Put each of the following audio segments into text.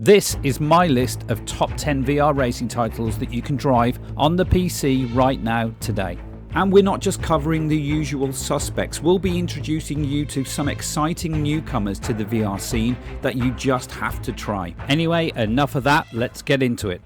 This is my list of top 10 VR racing titles that you can drive on the PC right now today. And we're not just covering the usual suspects, we'll be introducing you to some exciting newcomers to the VR scene that you just have to try. Anyway, enough of that, let's get into it.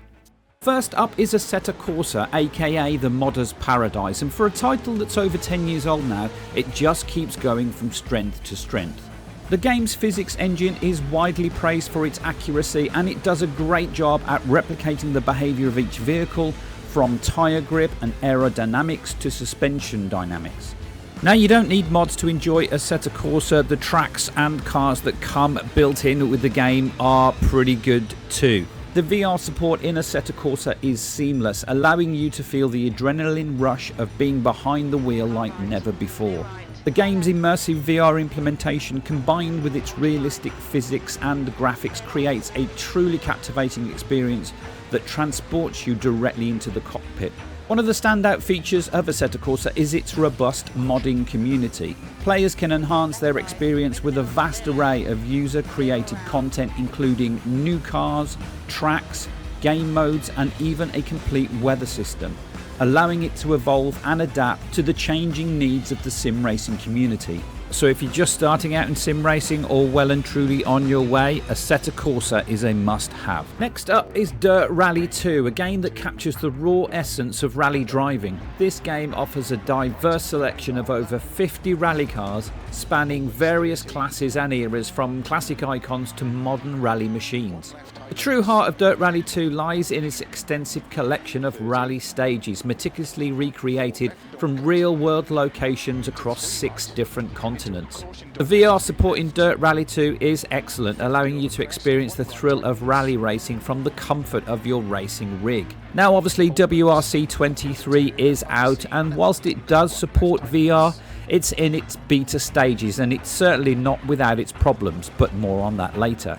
First up is Assetto Corsa, aka the modder's paradise, and for a title that's over 10 years old now, it just keeps going from strength to strength. The game's physics engine is widely praised for its accuracy, and it does a great job at replicating the behaviour of each vehicle, from tyre grip and aerodynamics to suspension dynamics. Now, you don't need mods to enjoy Assetto Corsa. The tracks and cars that come built in with the game are pretty good too. The VR support in Assetto Corsa is seamless, allowing you to feel the adrenaline rush of being behind the wheel like never before. The game's immersive VR implementation, combined with its realistic physics and graphics, creates a truly captivating experience that transports you directly into the cockpit. One of the standout features of Assetto Corsa is its robust modding community. Players can enhance their experience with a vast array of user-created content, including new cars, tracks, game modes, and even a complete weather system, allowing it to evolve and adapt to the changing needs of the sim racing community. So if you're just starting out in sim racing or well and truly on your way, Assetto Corsa is a must-have. Next up is Dirt Rally 2, a game that captures the raw essence of rally driving. This game offers a diverse selection of over 50 rally cars, spanning various classes and eras, from classic icons to modern rally machines. The true heart of Dirt Rally 2 lies in its extensive collection of rally stages, meticulously recreated from real-world locations across 6 different continents. The VR support in Dirt Rally 2 is excellent, allowing you to experience the thrill of rally racing from the comfort of your racing rig. Now, obviously, WRC 23 is out, and whilst it does support VR, it's in its beta stages, and it's certainly not without its problems, but more on that later.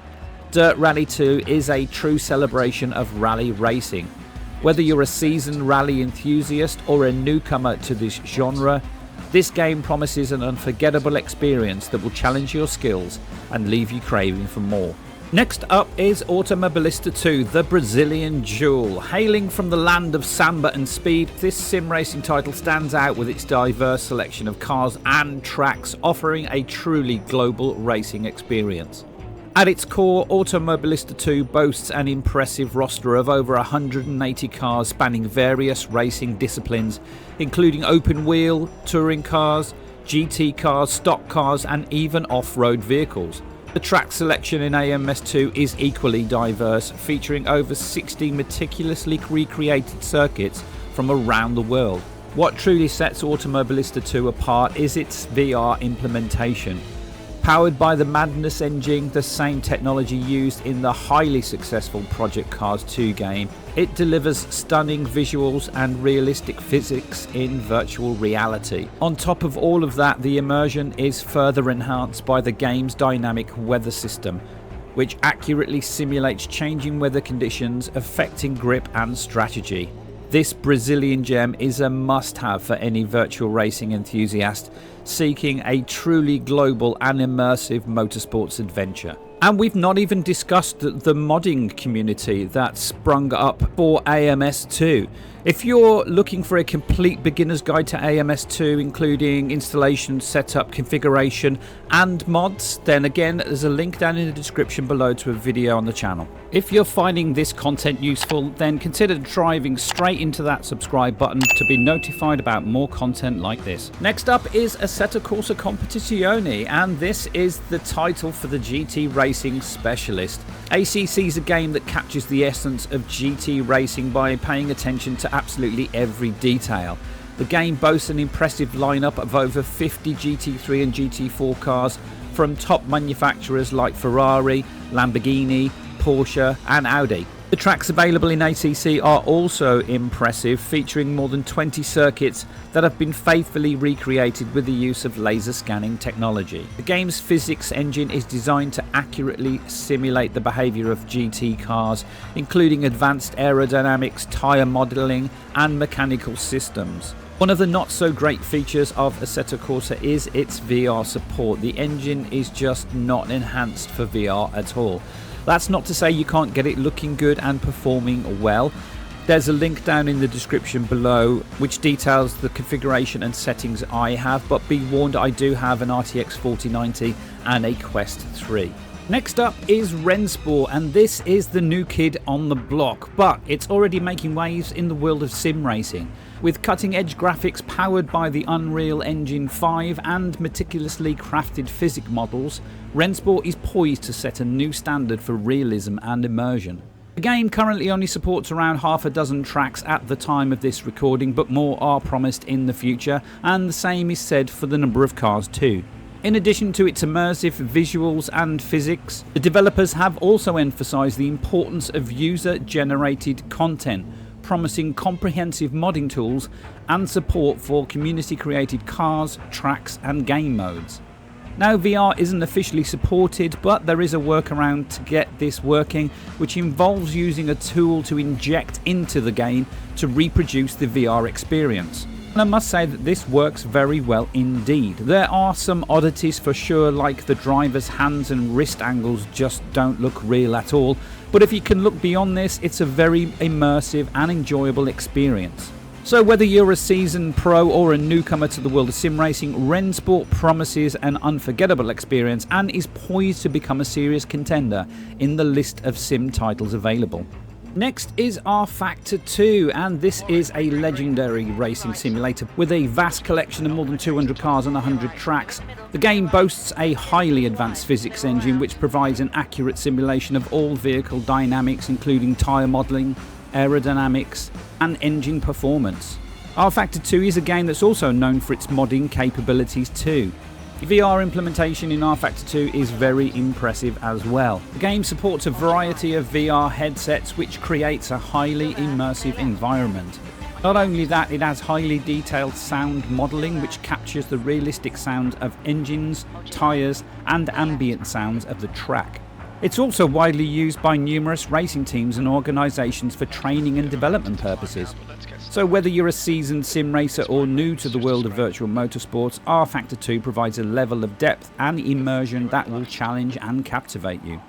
Dirt Rally 2 is a true celebration of rally racing. Whether you're a seasoned rally enthusiast or a newcomer to this genre, this game promises an unforgettable experience that will challenge your skills and leave you craving for more. Next up is Automobilista 2, the Brazilian jewel. Hailing from the land of samba and speed, this sim racing title stands out with its diverse selection of cars and tracks, offering a truly global racing experience. At its core, Automobilista 2 boasts an impressive roster of over 180 cars spanning various racing disciplines, including open wheel, touring cars, GT cars, stock cars, and even off-road vehicles. The track selection in AMS2 is equally diverse, featuring over 60 meticulously recreated circuits from around the world. What truly sets Automobilista 2 apart is its VR implementation. Powered by the Madness engine, the same technology used in the highly successful Project Cars 2 game, it delivers stunning visuals and realistic physics in virtual reality. On top of all of that, the immersion is further enhanced by the game's dynamic weather system, which accurately simulates changing weather conditions affecting grip and strategy. This Brazilian gem is a must-have for any virtual racing enthusiast seeking a truly global and immersive motorsports adventure. And we've not even discussed the modding community that's sprung up for AMS2. If you're looking for a complete beginner's guide to AMS2, including installation, setup, configuration, and mods, then again, there's a link down in the description below to a video on the channel. If you're finding this content useful, then consider driving straight into that subscribe button to be notified about more content like this. Next up is Assetto Corsa Competizione, and this is the title for the GT Racing Specialist. ACC is a game that captures the essence of GT racing by paying attention to absolutely every detail. The game boasts an impressive lineup of over 50 GT3 and GT4 cars from top manufacturers like Ferrari, Lamborghini, Porsche and Audi. The tracks available in ACC are also impressive, featuring more than 20 circuits that have been faithfully recreated with the use of laser scanning technology. The game's physics engine is designed to accurately simulate the behaviour of GT cars, including advanced aerodynamics, tyre modelling and mechanical systems. One of the not so great features of Assetto Corsa is its VR support. The engine is just not enhanced for VR at all. That's not to say you can't get it looking good and performing well. There's a link down in the description below which details the configuration and settings I have, but be warned, I do have an RTX 4090 and a Quest 3. Next up is Rennsport, and this is the new kid on the block, but it's already making waves in the world of sim racing. With cutting-edge graphics powered by the Unreal Engine 5 and meticulously crafted physics models, Rennsport is poised to set a new standard for realism and immersion. The game currently only supports around half a dozen tracks at the time of this recording, but more are promised in the future, and the same is said for the number of cars too. In addition to its immersive visuals and physics, the developers have also emphasised the importance of user-generated content, promising comprehensive modding tools and support for community-created cars, tracks and game modes. Now, VR isn't officially supported, but there is a workaround to get this working, which involves using a tool to inject into the game to reproduce the VR experience. And I must say that this works very well indeed. There are some oddities for sure, like the driver's hands and wrist angles just don't look real at all, but if you can look beyond this, it's a very immersive and enjoyable experience. So whether you're a seasoned pro or a newcomer to the world of sim racing, Rennsport promises an unforgettable experience and is poised to become a serious contender in the list of sim titles available. Next is rFactor 2, and this is a legendary racing simulator with a vast collection of more than 200 cars and 100 tracks. The game boasts a highly advanced physics engine which provides an accurate simulation of all vehicle dynamics, including tyre modelling, aerodynamics and engine performance. rFactor 2 is a game that's also known for its modding capabilities too. The VR implementation in rFactor 2 is very impressive as well. The game supports a variety of VR headsets which creates a highly immersive environment. Not only that, it has highly detailed sound modelling which captures the realistic sound of engines, tyres and ambient sounds of the track. It's also widely used by numerous racing teams and organisations for training and development purposes. So whether you're a seasoned sim racer or new to the world of virtual motorsports, rFactor 2 provides a level of depth and immersion that will challenge and captivate you.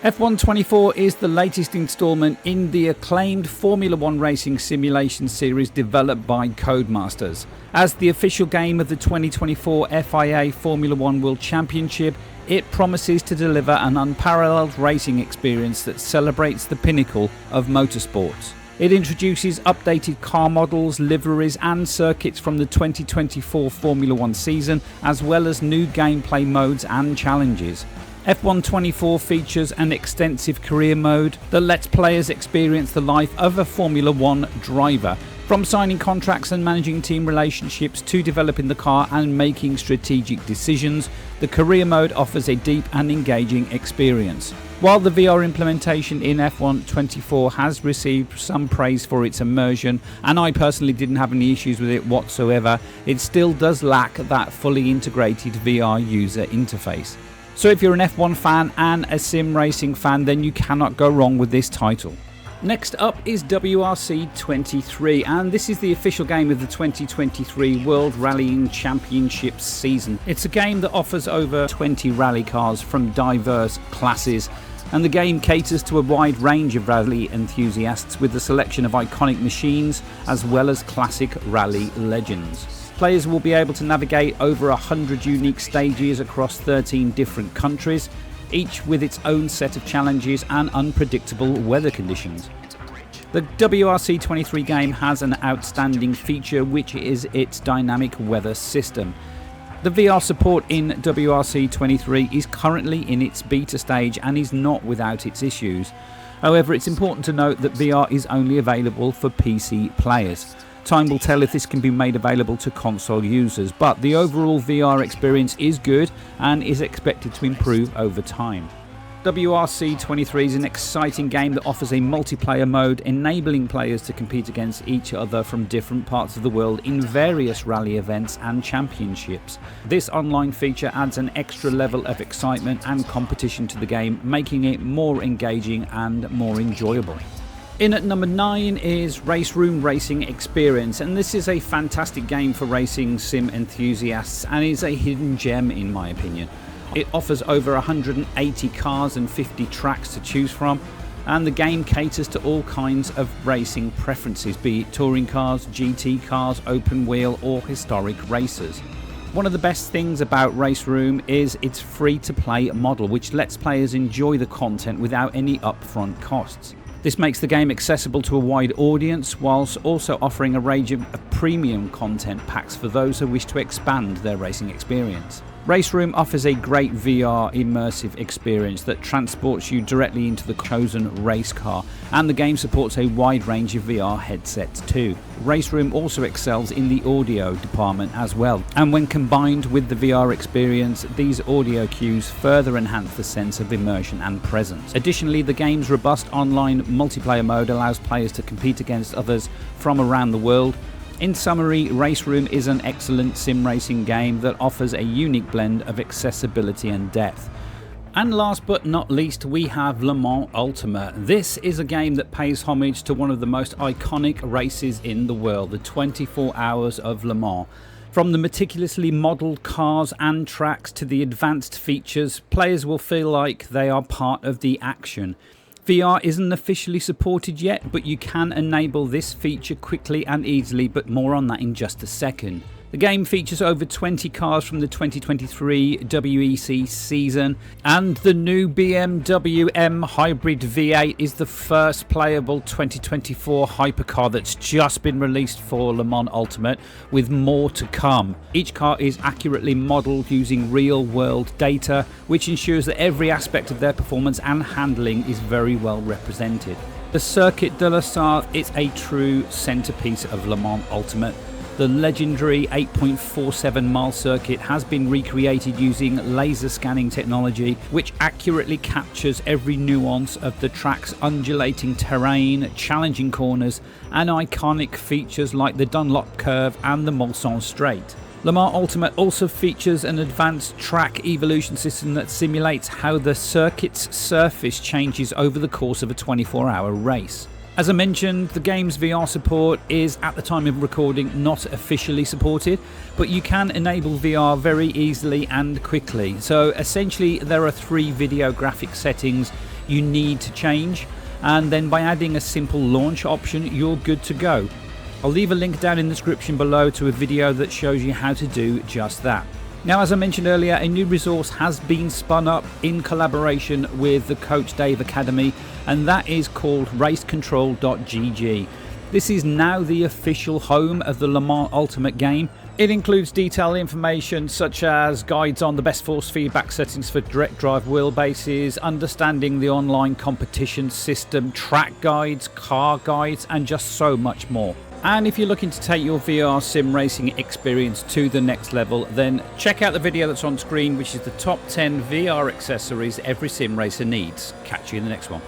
F124 is the latest instalment in the acclaimed Formula 1 racing simulation series developed by Codemasters. As the official game of the 2024 FIA Formula 1 World Championship, it promises to deliver an unparalleled racing experience that celebrates the pinnacle of motorsports. It introduces updated car models, liveries and circuits from the 2024 Formula 1 season, as well as new gameplay modes and challenges. F124 features an extensive career mode that lets players experience the life of a Formula 1 driver, from signing contracts and managing team relationships to developing the car and making strategic decisions. The career mode offers a deep and engaging experience. While the VR implementation in F124 has received some praise for its immersion, and I personally didn't have any issues with it whatsoever, it still does lack that fully integrated VR user interface. So if you're an F1 fan and a sim racing fan, then you cannot go wrong with this title. Next up is WRC 23, and this is the official game of the 2023 World Rallying Championships season. It's a game that offers over 20 rally cars from diverse classes, and the game caters to a wide range of rally enthusiasts with a selection of iconic machines as well as classic rally legends. Players will be able to navigate over 100 unique stages across 13 different countries, each with its own set of challenges and unpredictable weather conditions. The WRC 23 game has an outstanding feature, which is its dynamic weather system. The VR support in WRC 23 is currently in its beta stage and is not without its issues. However, it's important to note that VR is only available for PC players. Time will tell if this can be made available to console users, but the overall VR experience is good and is expected to improve over time. WRC 23 is an exciting game that offers a multiplayer mode, enabling players to compete against each other from different parts of the world in various rally events and championships. This online feature adds an extra level of excitement and competition to the game, making it more engaging and more enjoyable. In at number 9 is RaceRoom Racing Experience, and this is a fantastic game for racing sim enthusiasts and is a hidden gem in my opinion. It offers over 180 cars and 50 tracks to choose from, and the game caters to all kinds of racing preferences, be it touring cars, GT cars, open wheel or historic racers. One of the best things about RaceRoom is its free-to-play model, which lets players enjoy the content without any upfront costs. This makes the game accessible to a wide audience, whilst also offering a range of premium content packs for those who wish to expand their racing experience. RaceRoom offers a great VR immersive experience that transports you directly into the chosen race car, and the game supports a wide range of VR headsets too. RaceRoom also excels in the audio department as well, and when combined with the VR experience, these audio cues further enhance the sense of immersion and presence. Additionally, the game's robust online multiplayer mode allows players to compete against others from around the world. In summary, RaceRoom is an excellent sim racing game that offers a unique blend of accessibility and depth. And last but not least, we have Le Mans Ultimate. This is a game that pays homage to one of the most iconic races in the world, the 24 Hours of Le Mans. From the meticulously modelled cars and tracks to the advanced features, players will feel like they are part of the action. VR isn't officially supported yet, but you can enable this feature quickly and easily, but more on that in just a second. The game features over 20 cars from the 2023 WEC season, and the new BMW M Hybrid V8 is the first playable 2024 hypercar that's just been released for Le Mans Ultimate, with more to come. Each car is accurately modelled using real-world data, which ensures that every aspect of their performance and handling is very well represented. The Circuit de la Sarthe is a true centrepiece of Le Mans Ultimate. The legendary 8.47 mile circuit has been recreated using laser scanning technology, which accurately captures every nuance of the track's undulating terrain, challenging corners, and iconic features like the Dunlop curve and the Mulsanne straight. Le Mans Ultimate also features an advanced track evolution system that simulates how the circuit's surface changes over the course of a 24-hour race. As I mentioned, the game's VR support is, at the time of recording, not officially supported, but you can enable VR very easily and quickly. So essentially there are 3 video graphic settings you need to change, and then by adding a simple launch option, you're good to go. I'll leave a link down in the description below to a video that shows you how to do just that. Now, as I mentioned earlier, a new resource has been spun up in collaboration with the Coach Dave Academy, and that is called racecontrol.gg. This is now the official home of the Le Mans Ultimate game. It includes detailed information such as guides on the best force feedback settings for direct drive wheelbases, understanding the online competition system, track guides, car guides, and just so much more. And if you're looking to take your VR sim racing experience to the next level, then check out the video that's on screen, which is the top 10 VR accessories every sim racer needs. Catch you in the next one.